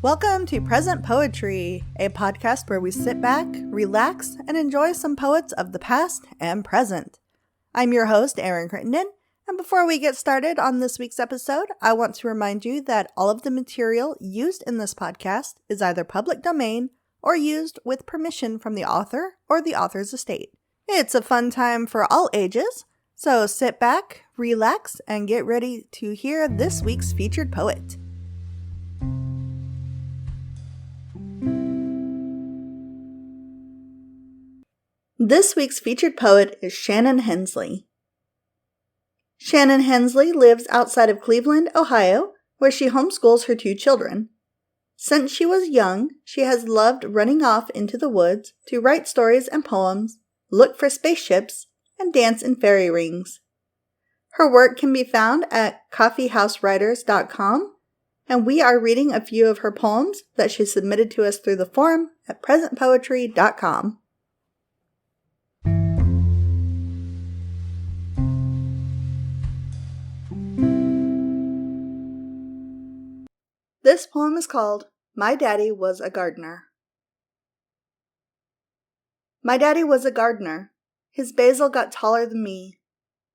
Welcome to Present Poetry, a podcast where we sit back, relax, and enjoy some poets of the past and present. I'm your host, Erin Crittenden, and before we get started on this week's episode, I want to remind you that all of the material used in this podcast is either public domain or used with permission from the author or the author's estate. It's a fun time for all ages, so sit back, relax, and get ready to hear this week's featured poet. This week's featured poet is Shannon Hensley. Shannon Hensley lives outside of Cleveland, Ohio, where she homeschools her 2 children. Since she was young, she has loved running off into the woods to write stories and poems, look for spaceships, and dance in fairy rings. Her work can be found at coffeehousewriters.com, and we are reading a few of her poems that she submitted to us through the forum at presentpoetry.com. This poem is called My Daddy Was a Gardener. My daddy was a gardener. His basil got taller than me.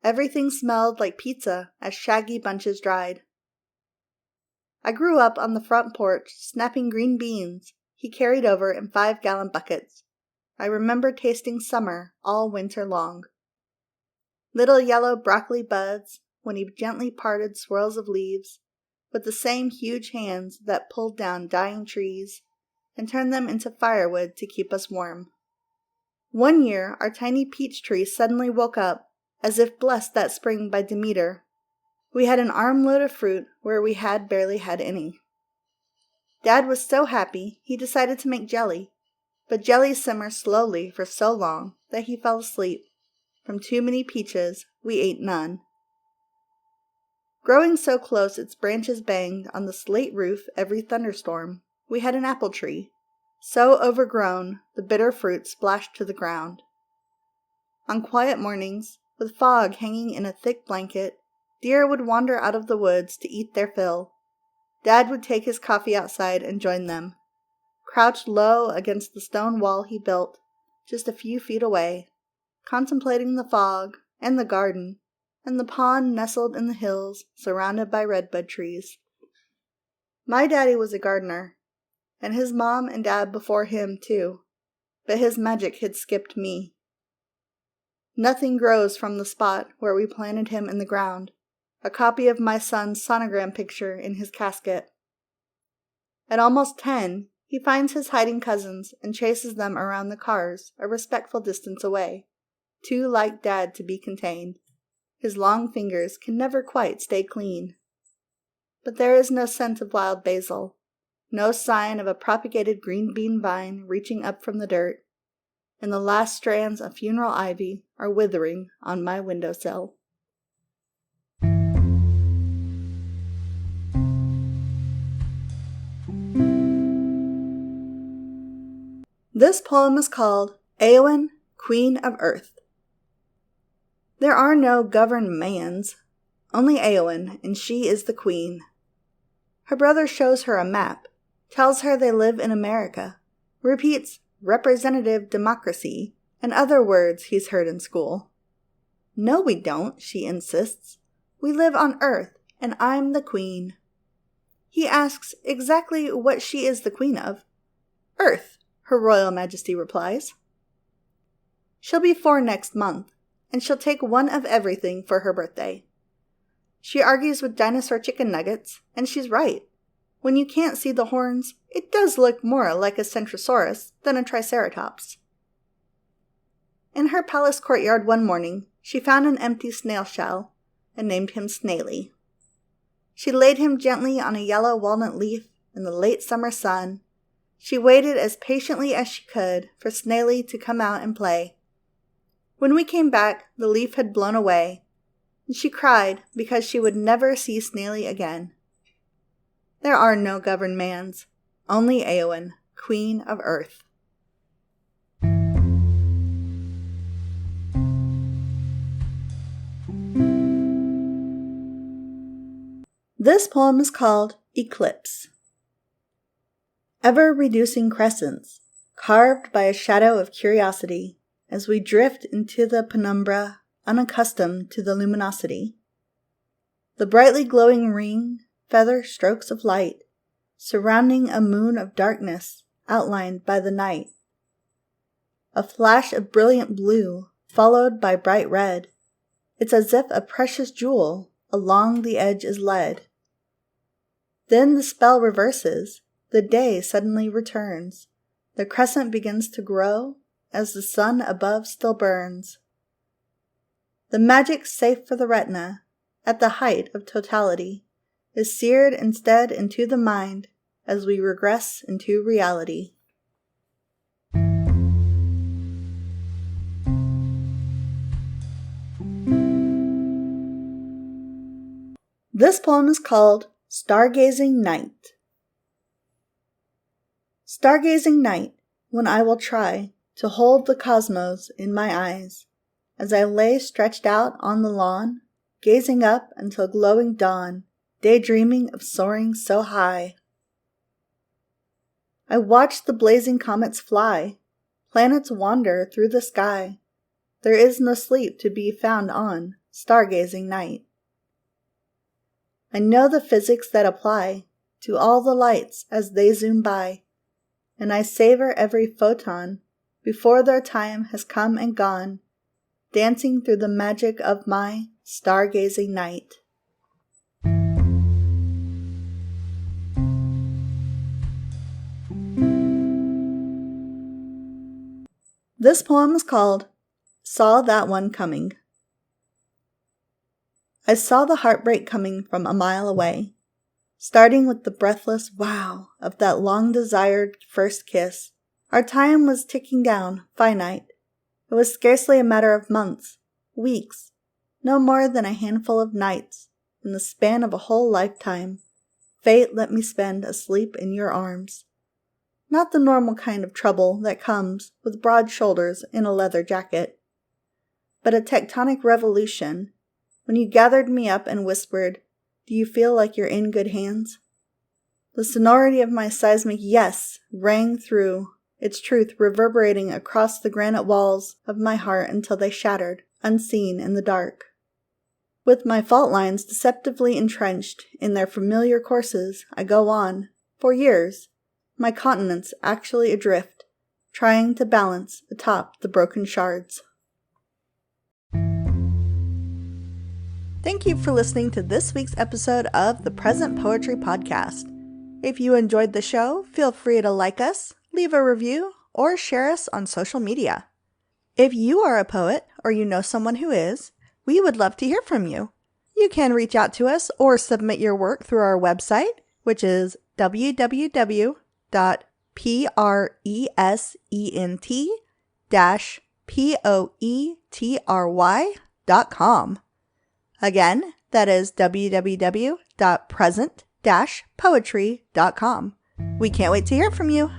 Everything smelled like pizza as shaggy bunches dried. I grew up on the front porch snapping green beans he carried over in 5-gallon buckets. I remember tasting summer all winter long. Little yellow broccoli buds when he gently parted swirls of leaves with the same huge hands that pulled down dying trees and turned them into firewood to keep us warm. One year, our tiny peach tree suddenly woke up, as if blessed that spring by Demeter. We had an armload of fruit where we had barely had any. Dad was so happy he decided to make jelly, but jelly simmered slowly for so long that he fell asleep. From too many peaches, we ate none. Growing so close its branches banged on the slate roof every thunderstorm, we had an apple tree, so overgrown the bitter fruit splashed to the ground. On quiet mornings, with fog hanging in a thick blanket, deer would wander out of the woods to eat their fill. Dad would take his coffee outside and join them, crouched low against the stone wall he built just a few feet away, contemplating the fog and the garden and the pond nestled in the hills surrounded by redbud trees. My daddy was a gardener, and his mom and dad before him too, but his magic had skipped me. Nothing grows from the spot where we planted him in the ground, a copy of my son's sonogram picture in his casket. At almost 10, he finds his hiding cousins and chases them around the cars a respectful distance away, too like Dad to be contained. His long fingers can never quite stay clean. But there is no scent of wild basil, no sign of a propagated green bean vine reaching up from the dirt, and the last strands of funeral ivy are withering on my windowsill. This poem is called Eowyn, Queen of Earth. There are no governed mans, only Eowyn, and she is the queen. Her brother shows her a map, tells her they live in America, repeats representative democracy and other words he's heard in school. No, we don't, she insists. We live on Earth, and I'm the queen. He asks exactly what she is the queen of. Earth, Her Royal Majesty replies. She'll be 4 next month, and she'll take one of everything for her birthday. She argues with dinosaur chicken nuggets, and she's right. When you can't see the horns, it does look more like a Centrosaurus than a Triceratops. In her palace courtyard one morning, she found an empty snail shell and named him Snaily. She laid him gently on a yellow walnut leaf in the late summer sun. She waited as patiently as she could for Snaily to come out and play. When we came back, the leaf had blown away, and she cried because she would never see Snaily again. There are no governed mans, only Eowyn, Queen of Earth. This poem is called Eclipse. ever-reducing crescents, carved by a shadow of curiosity, as we drift into the penumbra, unaccustomed to the luminosity. The brightly glowing ring, feather strokes of light, surrounding a moon of darkness outlined by the night. A flash of brilliant blue, followed by bright red. It's as if a precious jewel along the edge is led. Then the spell reverses, the day suddenly returns. The crescent begins to grow as the sun above still burns. The magic safe for the retina, at the height of totality, is seared instead into the mind as we regress into reality. This poem is called Stargazing Night. Stargazing night, when I will try to hold the cosmos in my eyes, as I lay stretched out on the lawn, gazing up until glowing dawn, daydreaming of soaring so high. I watch the blazing comets fly, planets wander through the sky. There is no sleep to be found on stargazing night. I know the physics that apply to all the lights as they zoom by, and I savor every photon before their time has come and gone, dancing through the magic of my stargazing night. This poem is called Saw That One Coming. I saw the heartbreak coming from a mile away, starting with the breathless wow of that long-desired first kiss. Our time was ticking down, finite. It was scarcely a matter of months, weeks, no more than a handful of nights, in the span of a whole lifetime. Fate let me spend asleep in your arms. Not the normal kind of trouble that comes with broad shoulders in a leather jacket, but a tectonic revolution. When you gathered me up and whispered, "Do you feel like you're in good hands?" The sonority of my seismic yes rang through, its truth reverberating across the granite walls of my heart until they shattered, unseen in the dark. With my fault lines deceptively entrenched in their familiar courses, I go on, for years, my continents actually adrift, trying to balance atop the broken shards. Thank you for listening to this week's episode of the Present Poetry Podcast. If you enjoyed the show, feel free to like us, leave a review, or share us on social media. If you are a poet or you know someone who is, we would love to hear from you. You can reach out to us or submit your work through our website, which is www.present-poetry.com. Again, that is www.present-poetry.com. We can't wait to hear from you.